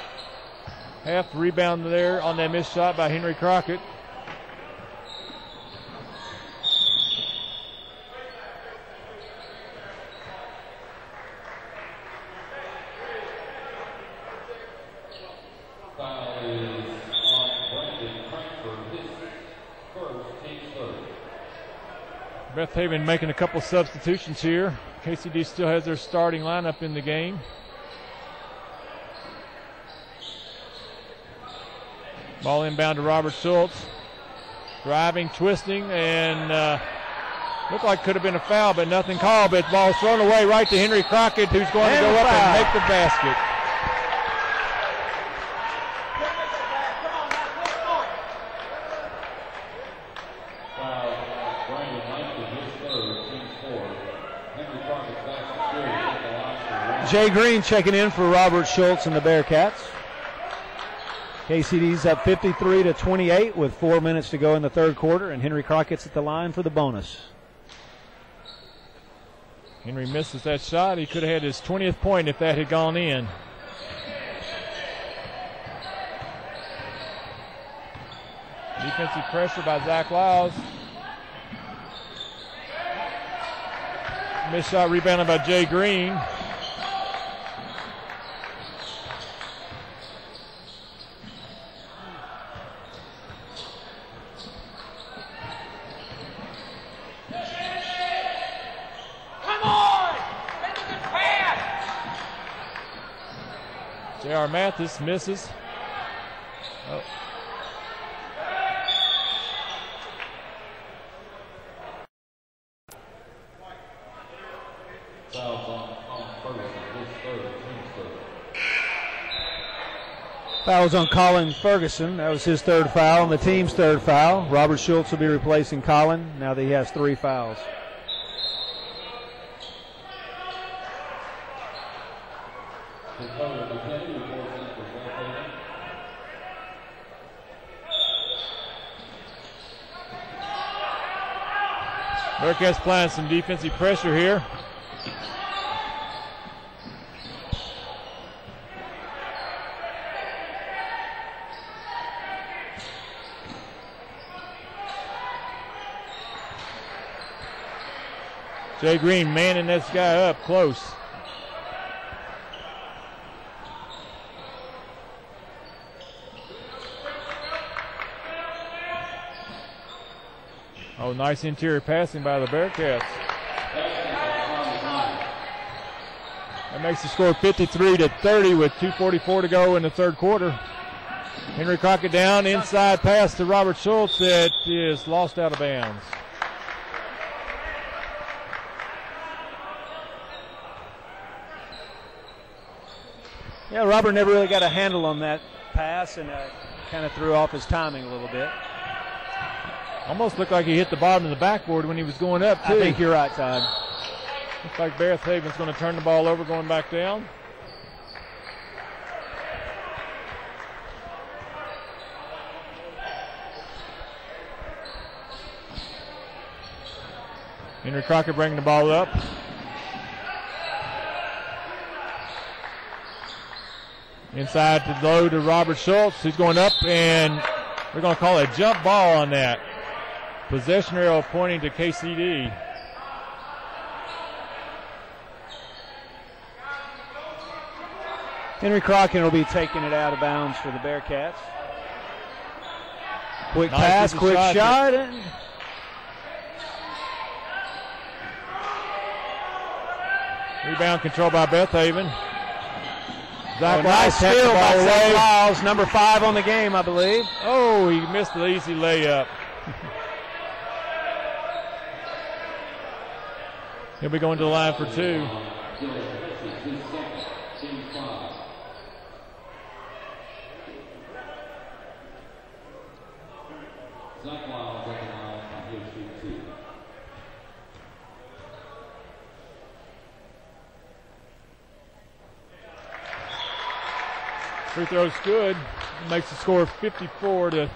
half. Rebound there on that missed shot by Henry Crockett. Beth Haven making a couple substitutions here. KCD still has their starting lineup in the game. Ball inbound to Robert Schultz. Driving, twisting, and looked like could have been a foul, but nothing called. But the ball's thrown away right to Henry Crockett, who's going to go up and make the basket. Jay Green checking in for Robert Schultz and the Bearcats. KCD's up 53-28 with 4 minutes to go in the third quarter, and Henry Crockett's at the line for the bonus. Henry misses that shot. He could have had his 20th point if that had gone in. Defensive pressure by Zach Lyles. Missed shot rebounded by Jay Green. J.R. Mathis misses. Oh. Fouls on Colin Ferguson. That was his third foul and the team's third foul. Robert Schultz will be replacing Colin now that he has 3 fouls. Bearcats applying some defensive pressure here. Jay Green manning this guy up close. Oh, nice interior passing by the Bearcats. That makes the score 53-30 with 2:44 to go in the third quarter. Henry Crockett down, inside pass to Robert Schultz that is lost out of bounds. Yeah, Robert never really got a handle on that pass and kind of threw off his timing a little bit. Almost looked like he hit the bottom of the backboard when he was going up, too. I think you're right, Todd. Looks like Beth Haven's going to turn the ball over going back down. Henry Crockett bringing the ball up. Inside to low to Robert Schultz, who's going up, and we're going to call a jump ball on that. Possession arrow pointing to KCD. Henry Crockett will be taking it out of bounds for the Bearcats. Quick Nice pass, with the quick shot. shot. And Rebound controlled by Beth Haven. Zach nice Lyles steal by away. Zach Lyles, number 5 on the game, I believe. Oh, he missed the easy layup. He'll be going to the line for 2. Free throw's good. Makes the score 54-30.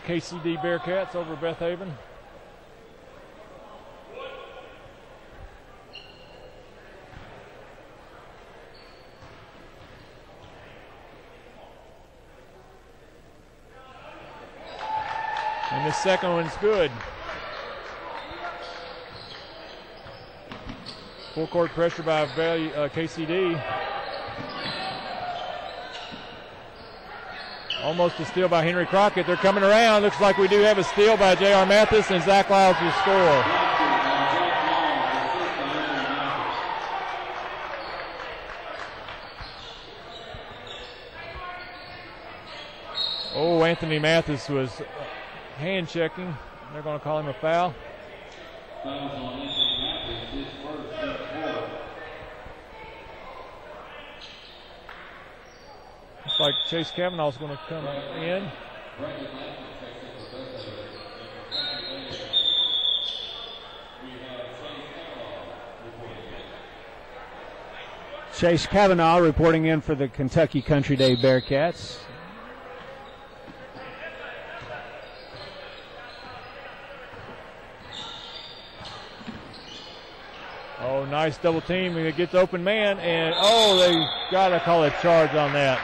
KCD Bearcats over Beth Haven. And the second one's good. Full court pressure by KCD. Almost a steal by Henry Crockett. They're coming around. Looks like we do have a steal by J.R. Mathis, and Zach Lyles will score. Oh, Anthony Mathis was hand checking. They're going to call him a foul. Looks like Chase Kavanaugh's going to come in. Chase Kavanaugh reporting in for the Kentucky Country Day Bearcats. Oh, nice double team. It gets open man, and oh, they got to call a charge on that.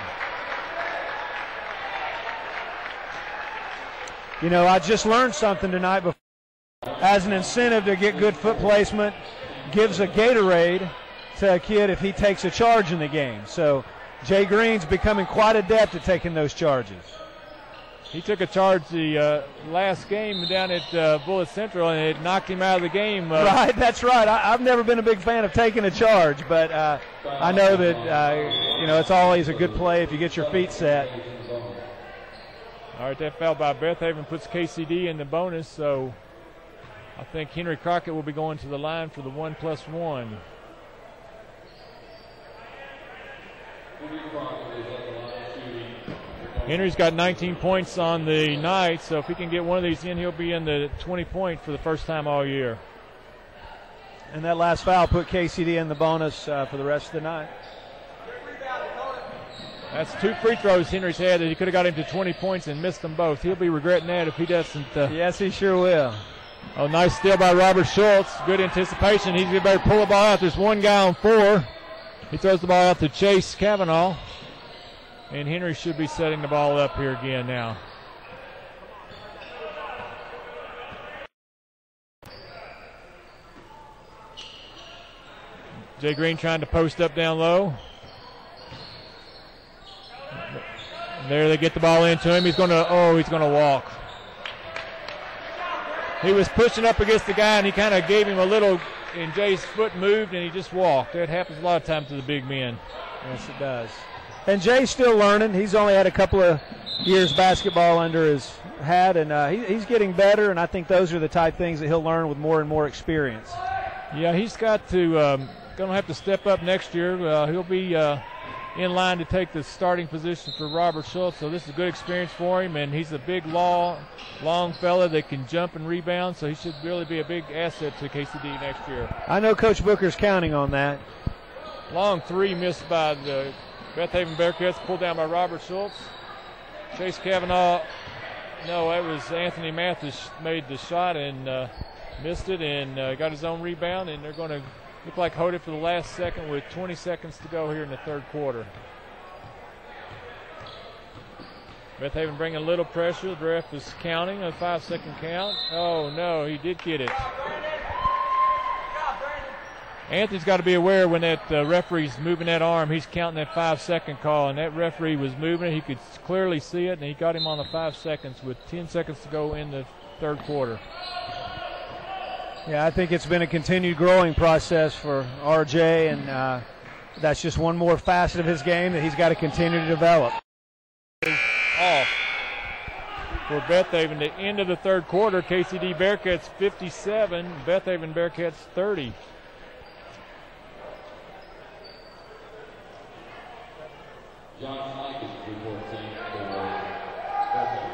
You know, I just learned something tonight. Before. As an incentive to get good foot placement, gives a Gatorade to a kid if he takes a charge in the game. So Jay Green's becoming quite adept at taking those charges. He took a charge the last game down at Bullitt Central, and it knocked him out of the game. Right, that's right. I've never been a big fan of taking a charge, but I know that, you know, it's always a good play if you get your feet set. All right, that foul by Beth Haven puts KCD in the bonus, so I think Henry Crockett will be going to the line for the 1+1. Henry's got 19 points on the night, so if he can get one of these in, he'll be in the 20-point for the first time all year. And that last foul put KCD in the bonus for the rest of the night. That's 2 free throws Henry's had that he could have got him to 20 points and missed them both. He'll be regretting that if he doesn't. Yes, he sure will. Oh, nice steal by Robert Schultz. Good anticipation. He's going to better pull the ball out. There's one guy on 4. He throws the ball out to Chase Kavanaugh. And Henry should be setting the ball up here again now. Jay Green trying to post up down low. There they get the ball into him. He's going to walk. He was pushing up against the guy, and he kind of gave him a little, and Jay's foot moved, and he just walked. That happens a lot of times to the big men. Yes, it does. And Jay's still learning. He's only had a couple of years basketball under his hat, and he's getting better, and I think those are the type things that he'll learn with more and more experience. Yeah, he's got to going to have to step up next year. He'll be in line to take the starting position for Robert Schultz, so this is a good experience for him, and he's a big, long fella that can jump and rebound, so he should really be a big asset to KCD next year. I know Coach Booker's counting on that. Long 3 missed by the Beth Haven Bearcats, pulled down by Robert Schultz. Chase Kavanaugh, no, that was Anthony Mathis made the shot and missed it and got his own rebound, and they're going to look like hold it for the last second with 20 seconds to go here in the third quarter. Beth Haven bringing a little pressure. The ref is counting a 5-second count. Oh, no, he did get it. Anthony's got to be aware when that referee's moving that arm, he's counting that 5-second call, and that referee was moving it. He could clearly see it, and he got him on the 5 seconds with 10 seconds to go in the third quarter. Yeah, I think it's been a continued growing process for RJ, and that's just one more facet of his game that he's got to continue to develop. Off for Beth Haven. The end of the third quarter, KCD Bearcats 57, Beth Haven Bearcats 30. John Sykes reports in for Beth Haven.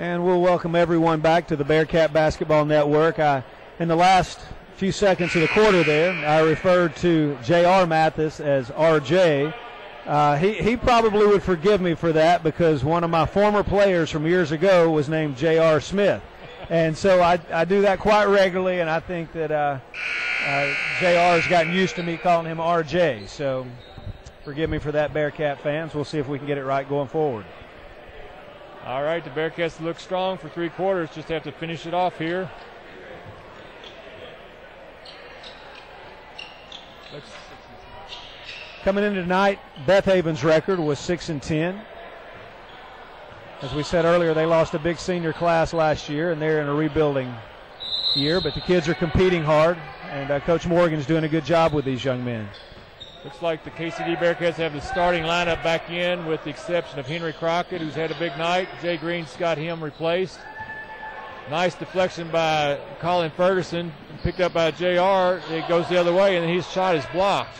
And we'll welcome everyone back to the Bearcat Basketball Network. In the last few seconds of the quarter there, I referred to J.R. Mathis as R.J. He probably would forgive me for that because one of my former players from years ago was named J.R. Smith. And so I do that quite regularly, and I think that J.R. has gotten used to me calling him R.J. So forgive me for that, Bearcat fans. We'll see if we can get it right going forward. All right, the Bearcats look strong for three quarters. Just have to finish it off here. Coming into tonight, Beth Haven's record was 6-10. As we said earlier, they lost a big senior class last year, and they're in a rebuilding year. But the kids are competing hard, and Coach Morgan's doing a good job with these young men. Looks like the KCD Bearcats have the starting lineup back in with the exception of Henry Crockett, who's had a big night. Jay Green's got him replaced. Nice deflection by Colin Ferguson, picked up by JR. It goes the other way, and his shot is blocked.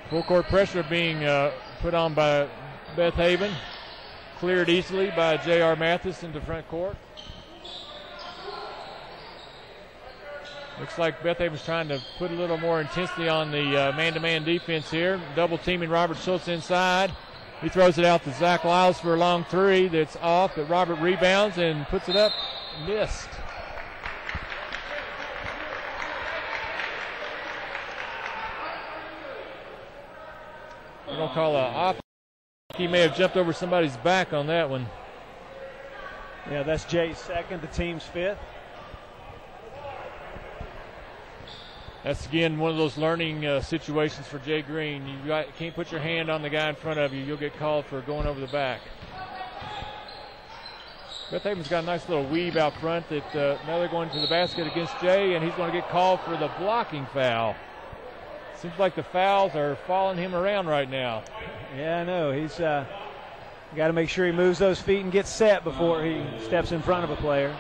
Full court pressure being put on by Beth Haven. Cleared easily by J.R. Mathis into front court. Looks like Beth Haven's trying to put a little more intensity on the man-to-man defense here. Double teaming Robert Schultz inside. He throws it out to Zach Lyles for a long three that's off, but Robert rebounds and puts it up. Missed. We're going to call a off. He may have jumped over somebody's back on that one. Yeah, that's Jay's second, the team's fifth. That's, again, one of those learning situations for Jay Green. You can't put your hand on the guy in front of you. You'll get called for going over the back. Beth Haven's got a nice little weave out front that now they're going to the basket against Jay, and he's going to get called for the blocking foul. Seems like the fouls are following him around right now. Yeah, I know. He's got to make sure he moves those feet and gets set before he steps in front of a player.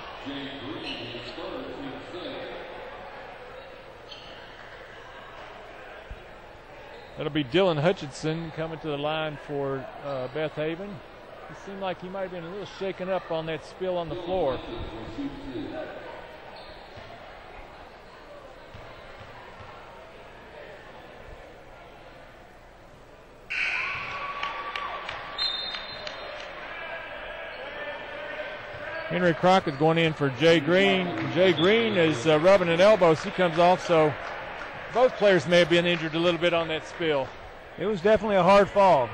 That'll be Dylan Hutchinson coming to the line for Beth Haven. He seemed like he might have been a little shaken up on that spill on the floor. Henry Crockett going in for Jay Green. Jay Green is rubbing an elbow. He comes off, so both players may have been injured a little bit on that spill. It was definitely a hard fall.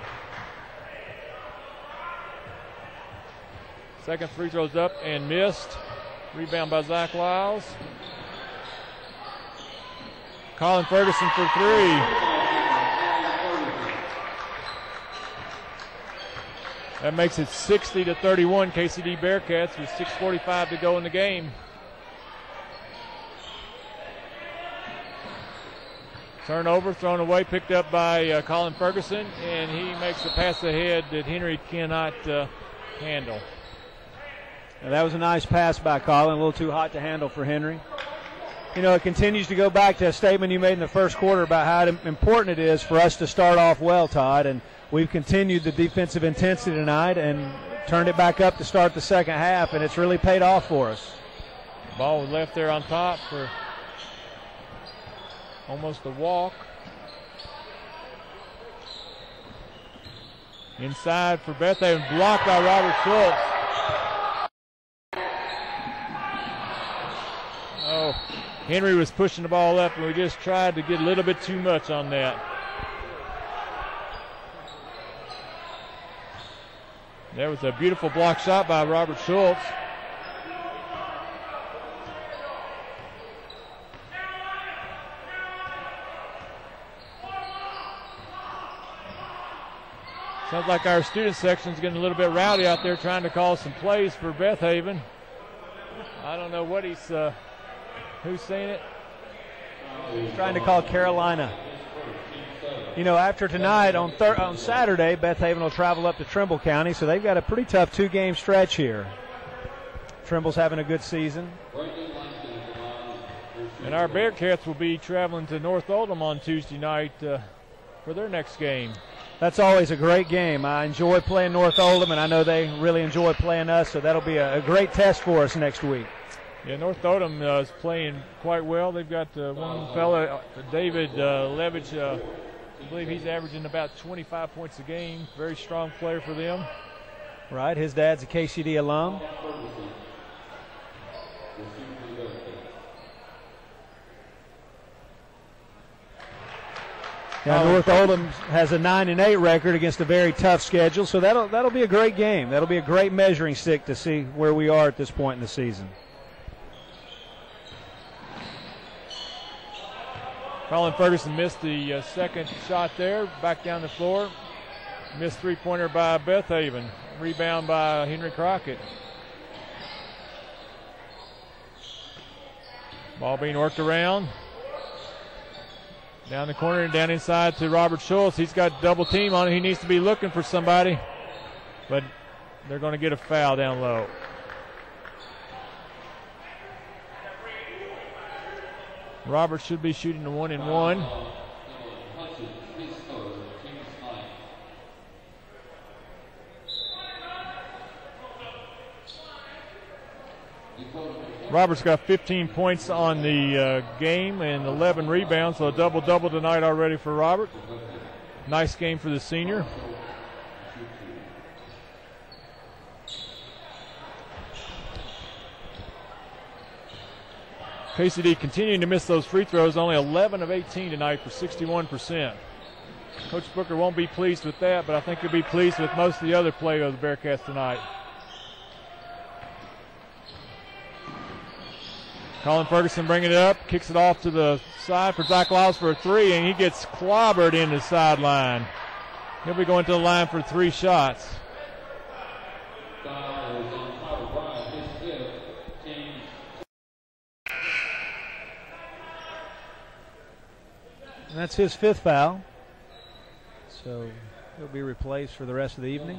Second free throw's up and missed. Rebound by Zach Lyles. Colin Ferguson for three. That makes it 60-31 KCD Bearcats with 6:45 to go in the game. Turnover, thrown away, picked up by Colin Ferguson, and he makes a pass ahead that Henry cannot handle. And that was a nice pass by Colin, a little too hot to handle for Henry. You know, it continues to go back to a statement you made in the first quarter about how important it is for us to start off well, Todd, and we've continued the defensive intensity tonight and turned it back up to start the second half, and it's really paid off for us. Ball was left there on top for almost a walk. Inside for Beth Haven, blocked by Robert Schultz. Oh, Henry was pushing the ball up, and we just tried to get a little bit too much on that. There was a beautiful block shot by Robert Schultz. Sounds like our student section's getting a little bit rowdy out there trying to call some plays for Beth Haven. I don't know what who's saying it? He's trying to call Carolina. You know, after tonight on Saturday, Beth Haven will travel up to Trimble County, so they've got a pretty tough 2-game stretch here. Trimble's having a good season. And our Bearcats will be traveling to North Oldham on Tuesday night for their next game. That's always a great game. I enjoy playing North Oldham, and I know they really enjoy playing us, so that'll be a great test for us next week. Yeah, North Oldham is playing quite well. They've got one fella, David Levitch, I believe he's averaging about 25 points a game. Very strong player for them. Right, his dad's a KCD alum. Now, North Oldham has a 9-8 record against a very tough schedule, so that'll be a great game. That'll be a great measuring stick to see where we are at this point in the season. Colin Ferguson missed the second shot there, back down the floor. Missed three-pointer by Beth Haven. Rebound by Henry Crockett. Ball being worked around. Down the corner and down inside to Robert Schultz. He's got double team on it. He needs to be looking for somebody, but they're going to get a foul down low. Robert should be shooting the 1-and-1. Robert's got 15 points on the game and 11 rebounds, so a double-double tonight already for Robert. Nice game for the senior. KCD continuing to miss those free throws, only 11 of 18 tonight for 61%. Coach Booker won't be pleased with that, but I think he'll be pleased with most of the other play of the Bearcats tonight. Colin Ferguson bringing it up, kicks it off to the side for Zach Lyles for a three, and he gets clobbered in the sideline. He'll be going to the line for 3 shots. And that's his 5th foul. So he'll be replaced for the rest of the evening.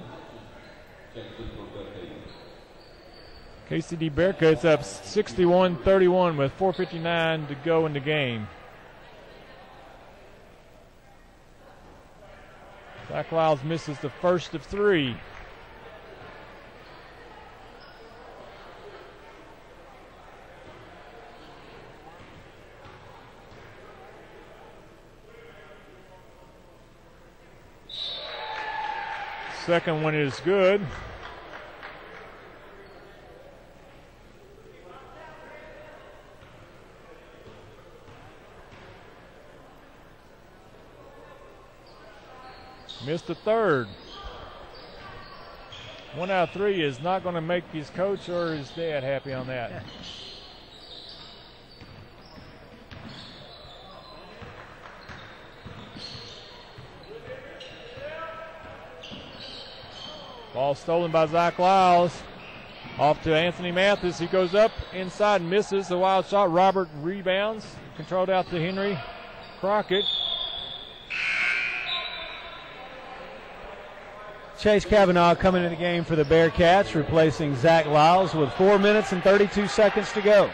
KCD Bearcats up 61-31 with 4:59 to go in the game. Zach Lyles misses the first of 3. Second one is good. Missed the third. 1 out of 3 is not going to make his coach or his dad happy on that. Ball stolen by Zach Lyles. Off to Anthony Mathis. He goes up inside and misses. The wild shot. Robert rebounds. Controlled out to Henry Crockett. Chase Kavanaugh coming into the game for the Bearcats, replacing Zach Lyles with 4 minutes and 32 seconds to go.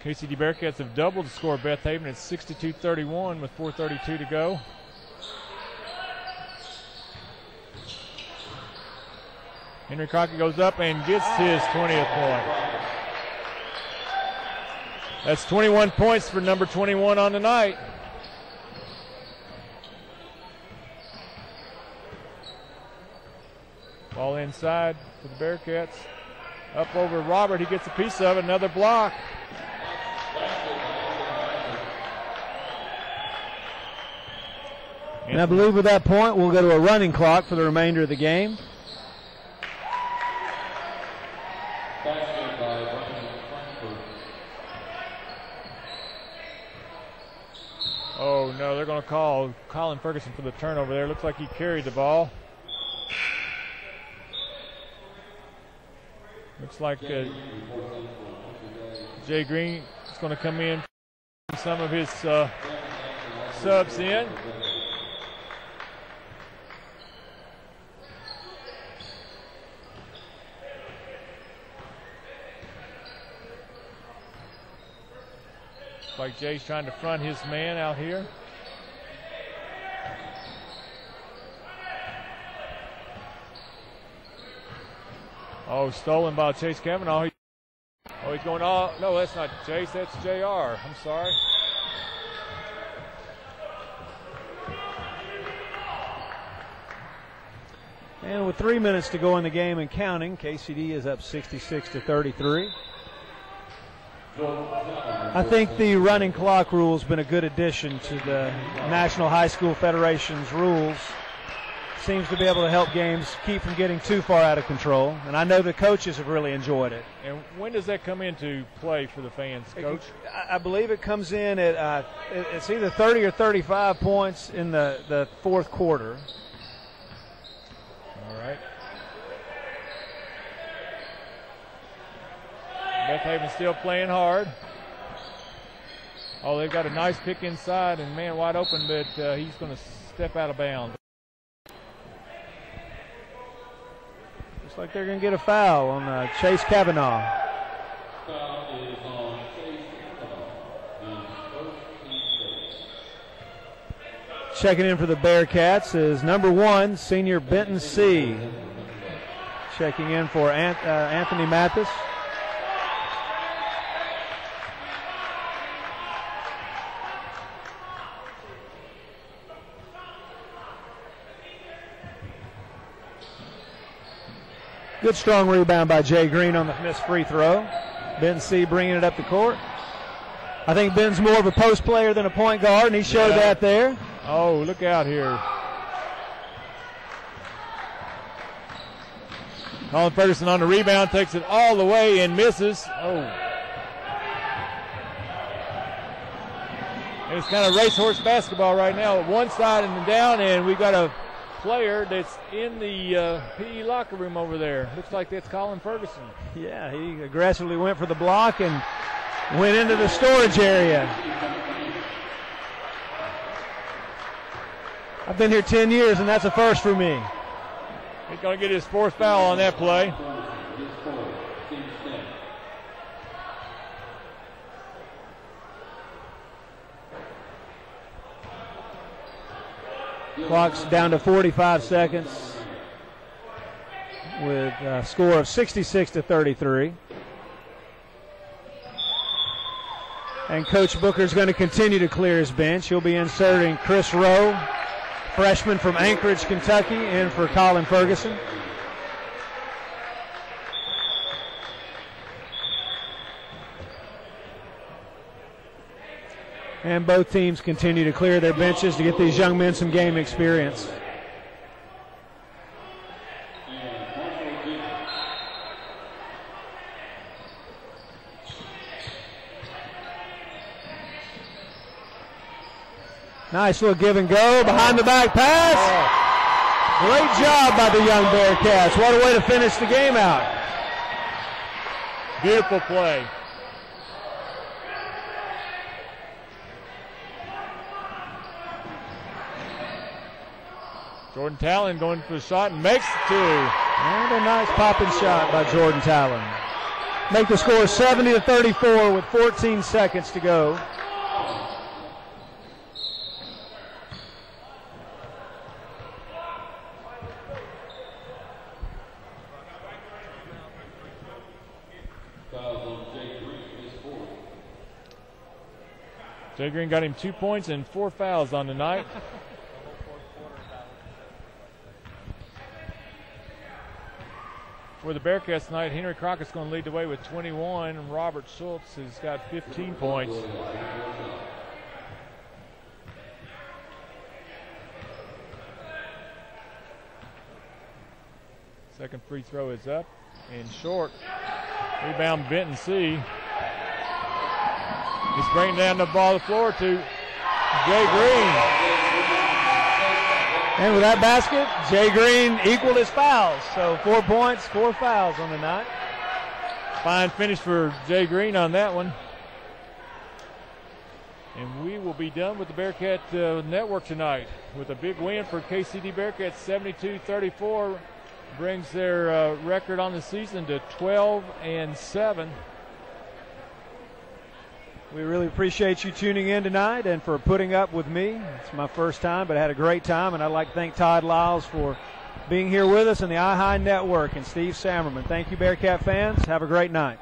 KCD Bearcats have doubled the score of Beth Haven. It's 62-31 with 4:32 to go. Henry Crockett goes up and gets his 20th point. That's 21 points for number 21 on the night. Ball inside for the Bearcats. Up over Robert. He gets a piece of it. Another block. And I believe with that point, we'll go to a running clock for the remainder of the game. Oh, no, they're going to call Colin Ferguson for the turnover there. Looks like he carried the ball. Looks like Jay Green is going to come in, some of his subs in. Like Jay's trying to front his man out here. Oh, stolen by Chase Kavanaugh. Oh, he's going all. No, that's not Chase. That's JR. I'm sorry. And with 3 minutes to go in the game and counting, KCD is up 66-33. I think the running clock rule has been a good addition to the National High School Federation's rules. Seems to be able to help games keep from getting too far out of control, and I know the coaches have really enjoyed it. And when does that come into play for the fans, Coach? I believe it comes in at it's either 30 or 35 points in the fourth quarter. All right. Beth Haven still playing hard. Oh, they've got a nice pick inside and man wide open, but he's going to step out of bounds. Looks like they're going to get a foul on Chase Kavanaugh. Foul is on Chase Kavanaugh, the first team. Checking in for the Bearcats is number 1, senior Benton C. Checking in for Anthony Mathis. Good strong rebound by Jay Green on the missed free throw. Ben C bringing it up the court. I think Ben's more of a post player than a point guard, and he showed that there. Oh, look out here. Colin Ferguson on the rebound, takes it all the way and misses. Oh. And it's kind of racehorse basketball right now. One side and down, and we've got a player that's in the PE locker room over there. Looks like that's Colin Ferguson. Yeah, he aggressively went for the block and went into the storage area. I've been here 10 years, and that's a first for me. He's going to get his fourth foul on that play. Clock's down to 45 seconds with a score of 66-33. And Coach Booker's going to continue to clear his bench. He'll be inserting Chris Rowe, freshman from Anchorage, Kentucky, in for Colin Ferguson. And both teams continue to clear their benches to get these young men some game experience. Nice little give and go, behind the back pass. Great job by the young Bearcats. What a way to finish the game out. Beautiful play. Jordan Talon going for the shot and makes it two. And a nice popping shot by Jordan Talon. Make the score 70-34 with 14 seconds to go. Jay Green got him 2 points and 4 fouls on the night. For the Bearcats tonight, Henry Crockett's going to lead the way with 21, and Robert Schultz has got 15 points. Second free throw is up and short. Rebound Benton C. He's bringing down the ball to the floor to Jay Green. And with that basket, Jay Green equaled his fouls. So 4 points, 4 fouls on the night. Fine finish for Jay Green on that one. And we will be done with the Bearcat Network tonight with a big win for KCD Bearcats. 72-34 brings their record on the season to 12-7. We really appreciate you tuning in tonight and for putting up with me. It's my first time, but I had a great time, and I'd like to thank Todd Lyles for being here with us and the iHigh Network and Steve Sammerman. Thank you, Bearcat fans. Have a great night.